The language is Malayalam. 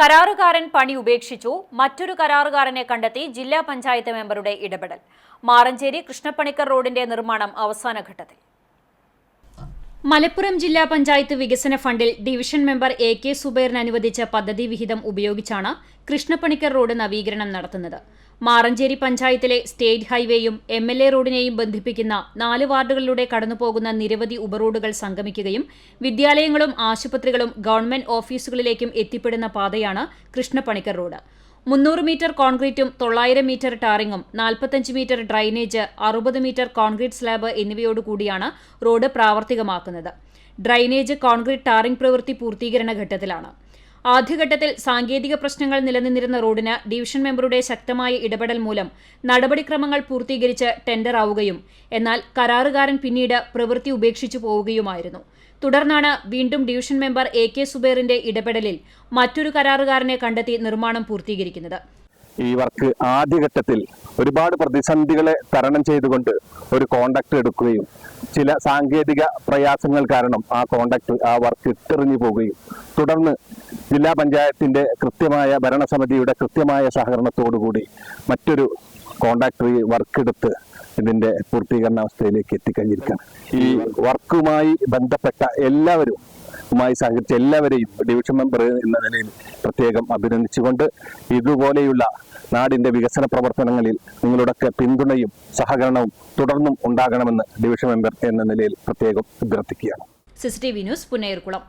കരാറുകാരൻ പണി ഉപേക്ഷിച്ചു. മറ്റൊരു കരാറുകാരനെ കണ്ടെത്തി ജില്ലാ പഞ്ചായത്ത് മെമ്പറുടെ ഇടപെടൽ. മാറഞ്ചേരി കൃഷ്ണപ്പണിക്കർ റോഡിന്റെ നിർമ്മാണം അവസാന ഘട്ടത്തിൽ. മലപ്പുറം ജില്ലാ പഞ്ചായത്ത് വികസന ഫണ്ടിൽ ഡിവിഷൻ മെമ്പർ AK സുബൈറിന് അനുവദിച്ച പദ്ധതി വിഹിതം ഉപയോഗിച്ചാണ് കൃഷ്ണപ്പണിക്കർ റോഡ് നവീകരണം നടത്തുന്നത്. മാറഞ്ചേരി പഞ്ചായത്തിലെ സ്റ്റേറ്റ് ഹൈവേയും MLA റോഡിനെയും ബന്ധിപ്പിക്കുന്ന 4 വാർഡുകളിലൂടെ കടന്നുപോകുന്ന നിരവധി ഉപറോഡുകൾ സംഗമിക്കുകയും വിദ്യാലയങ്ങളും ആശുപത്രികളും ഗവൺമെന്റ് ഓഫീസുകളിലേക്കും എത്തിപ്പെടുന്ന പാതയാണ് കൃഷ്ണപ്പണിക്കർ റോഡ്. 300 മീറ്റർ കോൺക്രീറ്റും 900 മീറ്റർ ടാറിങ്ങും 45 metre drainage 60 metre concrete slab എന്നിവയോടുകൂടിയാണ് റോഡ് പ്രാവർത്തികമാക്കുന്നത്. ഡ്രൈനേജ് കോൺക്രീറ്റ് ടാറിംഗ് പ്രവൃത്തി പൂർത്തീകരണ ഘട്ടത്തിലാണ്. ആദ്യഘട്ടത്തിൽ സാങ്കേതിക പ്രശ്നങ്ങൾ നിലനിന്നിരുന്ന റോഡിന് ഡിവിഷൻ മെമ്പറുടെ ശക്തമായ ഇടപെടൽ മൂലം നടപടിക്രമങ്ങൾ പൂർത്തീകരിച്ച് ടെൻഡർ ആവുകയും എന്നാൽ കരാറുകാരൻ പിന്നീട് പ്രവൃത്തി ഉപേക്ഷിച്ചു പോവുകയുമായിരുന്നു. തുടർന്നാണ് വീണ്ടും ഡിവിഷൻ മെമ്പർ AK സുബൈറിന്റെ ഇടപെടലിൽ മറ്റൊരു കരാറുകാരനെ കണ്ടെത്തി നിർമ്മാണം പൂർത്തീകരിക്കുന്നത്. ഈ വർക്ക് ആദ്യഘട്ടത്തിൽ ഒരുപാട് പ്രതിസന്ധികളെ തരണം ചെയ്തുകൊണ്ട് ഒരു കോൺട്രാക്ട് എടുക്കുകയും ചില സാങ്കേതിക പ്രയാസങ്ങൾ കാരണം ആ വർക്ക് ഇട്ടെറിഞ്ഞു പോവുകയും തുടർന്ന് ജില്ലാ പഞ്ചായത്തിന്റെ കൃത്യമായ ഭരണസമിതിയുടെ കൃത്യമായ സഹകരണത്തോടുകൂടി മറ്റൊരു കോൺട്രാക്ടർ വർക്ക് എടുത്ത് ഇതിന്റെ പൂർത്തീകരണാവസ്ഥയിലേക്ക് എത്തിക്കഴിഞ്ഞിരിക്കുകയാണ്. ഈ വർക്കുമായി ബന്ധപ്പെട്ട സഹകരിച്ച എല്ലാവരെയും ഡിവിഷൻ മെമ്പർ എന്ന നിലയിൽ പ്രത്യേകം അഭിനന്ദിച്ചുകൊണ്ട് ഇതുപോലെയുള്ള നാടിന്റെ വികസന പ്രവർത്തനങ്ങളിൽ നിങ്ങളുടെയൊക്കെ പിന്തുണയും സഹകരണവും തുടർന്നും ഉണ്ടാകണമെന്ന് ഡിവിഷൻ മെമ്പർ എന്ന നിലയിൽ പ്രത്യേകം അഭ്യർത്ഥിക്കുകയാണ്. CCTV news Punnayurkulam.